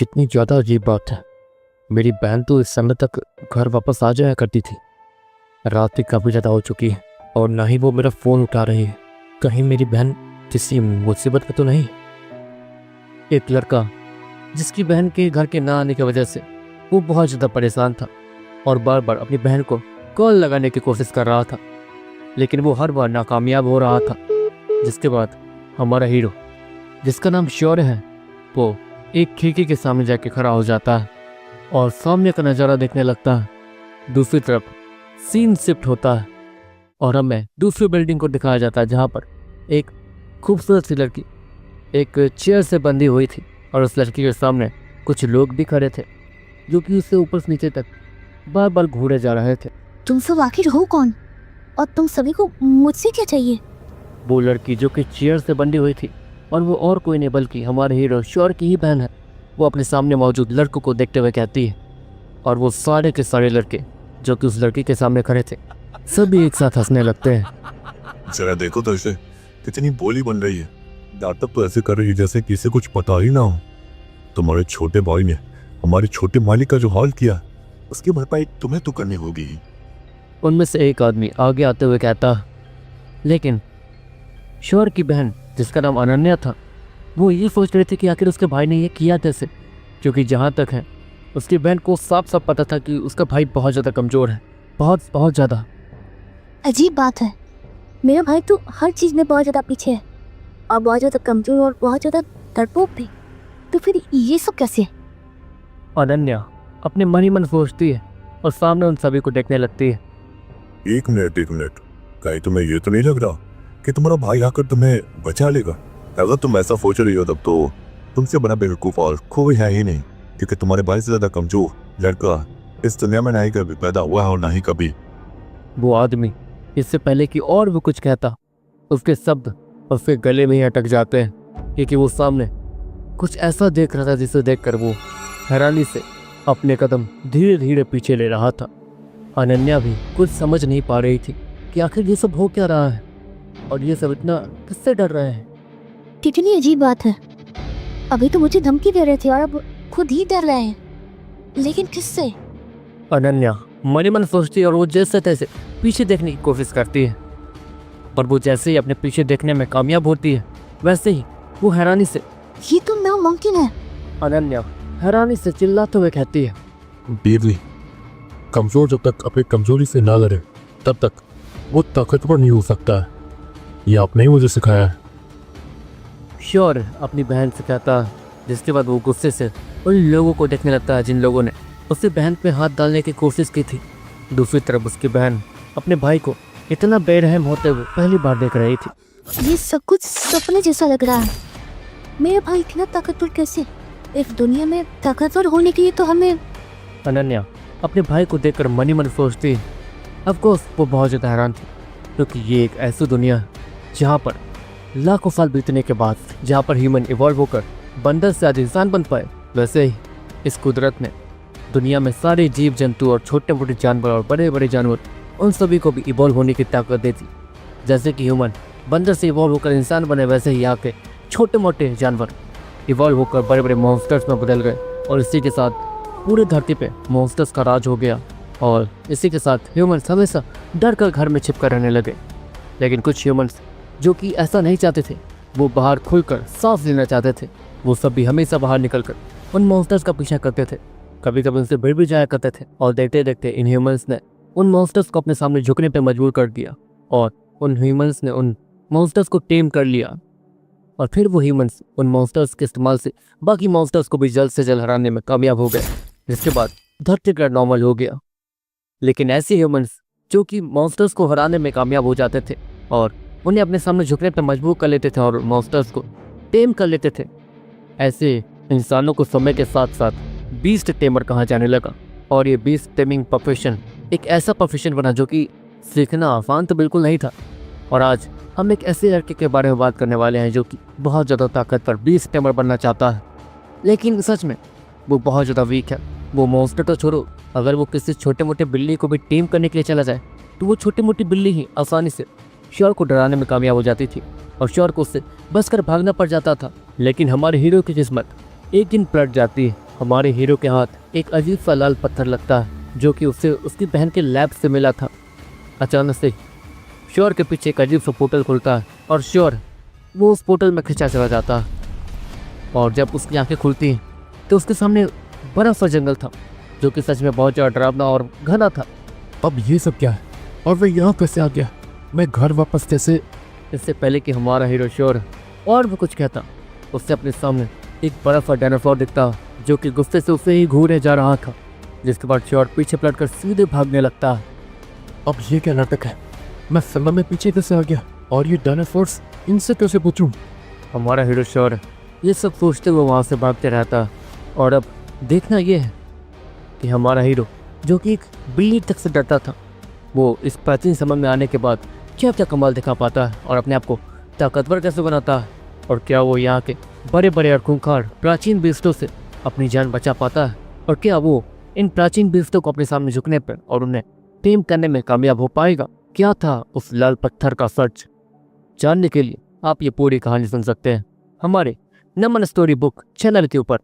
कितनी ज़्यादा अजीब बात है। मेरी बहन तो इस समय तक घर वापस आ जाया करती थी। रात भी काफ़ी ज़्यादा हो चुकी है और ना ही वो मेरा फ़ोन उठा रही है। कहीं मेरी बहन किसी मुसीबत में तो नहीं। एक लड़का जिसकी बहन के घर के ना आने की वजह से वो बहुत ज़्यादा परेशान था और बार बार अपनी बहन को कॉल लगाने की कोशिश कर रहा था, लेकिन वो हर बार नाकामयाब हो रहा था। जिसके बाद हमारा हीरो, जिसका नाम शौर्य है, वो एक खिड़की के सामने जाके खड़ा हो जाता है और सामने का नज़ारा देखने लगता है। दूसरी तरफ सीन शिफ्ट होता है और हमें दूसरी बिल्डिंग को दिखाया जाता है, जहाँ पर एक खूबसूरत सी लड़की एक चेयर से बंधी हुई थी और उस लड़की के सामने कुछ लोग भी खड़े थे जो कि उससे ऊपर से नीचे तक बार बार घूरे जा रहे थे। तुम सब आखिर हो कौन और तुम सभी को मुझसे क्या चाहिए? वो लड़की जो कि चेयर से बंधी हुई थी और वो और कोई नहीं बल्कि हमारे हीरो शौर्य की ही बहन है। वो अपने सामने मौजूद लड़कों को देखते हुए कहती है और वो सारे के सारे लड़के जो कि उस लड़की के सामने खड़े थे सभी एक साथ हंसने लगते हैं। जरा देखो तो इसे कितनी बोली बन रही है। नाटक तो ऐसे कर रही है जैसे किसी कुछ पता ही ना हो। तुम्हारे छोटे भाई ने हमारे छोटे मालिक का जो हाल किया उसकी भरपाई तुम्हें तो करनी होगी। उनमें से एक आदमी आगे आते हुए कहता, लेकिन शौर्य की बहन जिसका नाम अनन्या था, वो ये सोच रही थी कि आखिर उसके भाई ने ये किया कैसे, क्योंकि जहाँ तक है उसकी बहन को साफ साफ पता था कि उसका भाई बहुत ज़्यादा कमज़ोर है, बहुत ज़्यादा। अजीब बात है, मेरा भाई तो हर चीज़ में बहुत ज़्यादा पीछे है और बहुत ज़्यादा कमजोर और बहुत ज़्यादा डरपोक भी। तो फिर ये सब कैसे? अनन्या अपने मन ही मन सोचती है और सामने उन सभी को देखने लगती है। एक मिनट कहीं तुम्हें ये तो नहीं लग रहा कि तुम्हारा भाई आकर तुम्हें बचा लेगा? अगर तुम ऐसा सोच रही हो तब तो तुमसे बड़ा बेवकूफ और कोई है ही नहीं, क्योंकि तुम्हारे भाई से ज्यादा कमजोर लड़का इस दुनिया में नहीं कभी पैदा हुआ है और ना ही कभी। वो आदमी इससे पहले कि और भी कुछ कहता, उसके शब्द उसके गले में ही अटक जाते हैं, क्योंकि वो सामने कुछ ऐसा देख रहा था जिसे देखकर वो हैरानी से अपने कदम धीरे धीरे पीछे ले रहा था। अनन्या भी कुछ समझ नहीं पा रही थी कि आखिर ये सब हो क्या रहा है और ये सब इतना किससे डर रहे हैं। कितनी अजीब बात है, अभी तो मुझे धमकी दे रहे थे और अब खुद ही डर रहे हैं, लेकिन किससे? अनन्या मन ही मन सोचती है और वो जैसे तैसे पीछे देखने की कोशिश करती है, पर वो जैसे ही अपने पीछे देखने में कामयाब होती है वैसे ही वो हैरानी से, ये तो नामुमकिन है। अनन्या हैरानी से चिल्लाते हुए कहती है, देवली, कमजोर जब तक अपनी कमजोरी से ना लड़े तब तक वो ताकतवर नहीं हो सकता है। ये आपने ही मुझे सिखाया है। शौर्य अपनी बहन से कहता है, जिसके बाद वो गुस्से से उन लोगों को देखने लगता है जिन लोगों ने उससे बहन पे हाथ डालने की कोशिश की थी। दूसरी तरफ उसकी बहन अपने भाई को इतना बेरहम होते हुए पहली बार देख रही थी। ये सब कुछ सपने जैसा लग रहा है। मेरा भाई इतना ताकतवर कैसे? इस दुनिया में ताकतवर होने के लिए तो हमें। अनन्या अपने भाई को देखकर मन ही मन सोचती है। ऑफकोर्स वो बहुत ज़्यादा हैरान थी, क्योंकि ये एक ऐसी दुनिया है जहाँ पर लाखों साल बीतने के बाद जहाँ पर ह्यूमन इवॉल्व होकर बंदर से आज इंसान बन पाए, वैसे ही इस कुदरत ने दुनिया में सारे जीव जंतु और छोटे मोटे जानवर और बड़े बड़े जानवर उन सभी को भी इवॉल्व होने की ताकत देती। जैसे कि ह्यूमन बंदर से इवॉल्व होकर इंसान बने, वैसे ही यहाँ के छोटे मोटे जानवर इवॉल्व होकर बड़े बड़े मॉन्स्टर्स में बदल गए और इसी के साथ पूरी धरती पे मॉन्स्टर्स का राज हो गया और इसी के साथ ह्यूमंस हमेशा डर कर घर में छिप कर रहने लगे। लेकिन कुछ ह्यूमंस जो कि ऐसा नहीं चाहते थे, वो बाहर खुलकर सांस लेना चाहते थे, वो सब भी हमेशा बाहर निकलकर उन मॉन्स्टर्स का पीछा करते थे। कभी कभी उनसे भिड़ भी जाया करते थे और देखते देखते इन ह्यूमंस ने उन मॉन्स्टर्स को अपने सामने झुकने पर मजबूर कर दिया और उन ह्यूमंस ने उन मॉन्स्टर्स को टेम कर लिया और फिर वो ह्यूमंस उन मॉन्स्टर्स के इस्तेमाल से बाकी मॉन्स्टर्स को भी जल्द से जल्द हराने में कामयाब हो गए, जिसके बाद धरती का नॉर्मल हो गया। लेकिन ऐसे ह्यूमंस जो कि मॉन्स्टर्स को हराने में कामयाब हो जाते थे और उन्हें अपने सामने झुकने पर मजबूर कर लेते थे और मॉन्स्टर्स को टेम कर लेते थे, ऐसे इंसानों को समय के साथ साथ बीस्ट टेमर कहा जाने लगा। और ये बीस्ट टेमिंग प्रोफेशन एक ऐसा प्रोफेशन बना जो कि सीखना आसान तो बिल्कुल नहीं था। और आज हम एक ऐसे लड़के के बारे में बात करने वाले हैं जो कि बहुत ज़्यादा ताकतवर बीस्ट टेमर बनना चाहता है, लेकिन सच में वो बहुत ज़्यादा वीक है। वो मॉन्स्टर तो छोड़ो, अगर वो किसी छोटे मोटे बिल्ली को भी टेम करने के लिए चला जाए तो वो छोटी मोटी बिल्ली ही आसानी से शौर्य को डराने में कामयाब हो जाती थी और शौर्य को उससे बचकर भागना पड़ जाता था। लेकिन हमारे हीरो की किस्मत एक दिन पलट जाती है हमारे हीरो के हाथ एक अजीब सा लाल पत्थर लगता है जो कि उसे उसकी बहन के लैब से मिला था। अचानक से श्योर के पीछे एक अजीब सा पोर्टल खुलता है और श्योर वो उस पोर्टल में खिंचा चला जाता है। और जब उसकी आंखें खुलती हैं तो उसके सामने बड़ा सा जंगल था जो कि सच में बहुत ज़्यादा डरावना और घना था। अब ये सब क्या है और वह यहाँ कैसे आ गया? मैं घर वापस कैसे? इससे पहले कि हमारा हीरो श्योर और भी कुछ कहता, उससे अपने सामने एक बड़ा सा डायनासोर दिखता जो कि गुस्से से उसे ही घूरे जा रहा था, जिसके बाद श्योर पीछे पलटकर सीधे भागने लगता है। अब ये क्या नाटक है? मैं समय में पीछे कैसे आ गया और ये डायनासोर्स इनसे कैसे पूछूं? हमारा हीरो श्योर ये सब सोचते हुए वहाँ से भागते रहता। और अब देखना ये है कि हमारा हीरो जो कि एक बिल्ली तक से डरता था, वो इस प्राचीन समय में आने के बाद क्या क्या कमाल दिखा पाता है और अपने आप को ताकतवर कैसे बनाता है, और क्या वो यहाँ के बड़े बड़े और खूंखार प्राचीन बीस्टों से अपनी जान बचा पाता है, और क्या वो इन प्राचीन बीस्टों को अपने सामने झुकने पर और उन्हें टेम करने में कामयाब हो पाएगा। क्या था उस लाल पत्थर का सच? जानने के लिए आप ये पूरी कहानी सुन सकते हैं हमारे नमन स्टोरी बुक चैनल के ऊपर।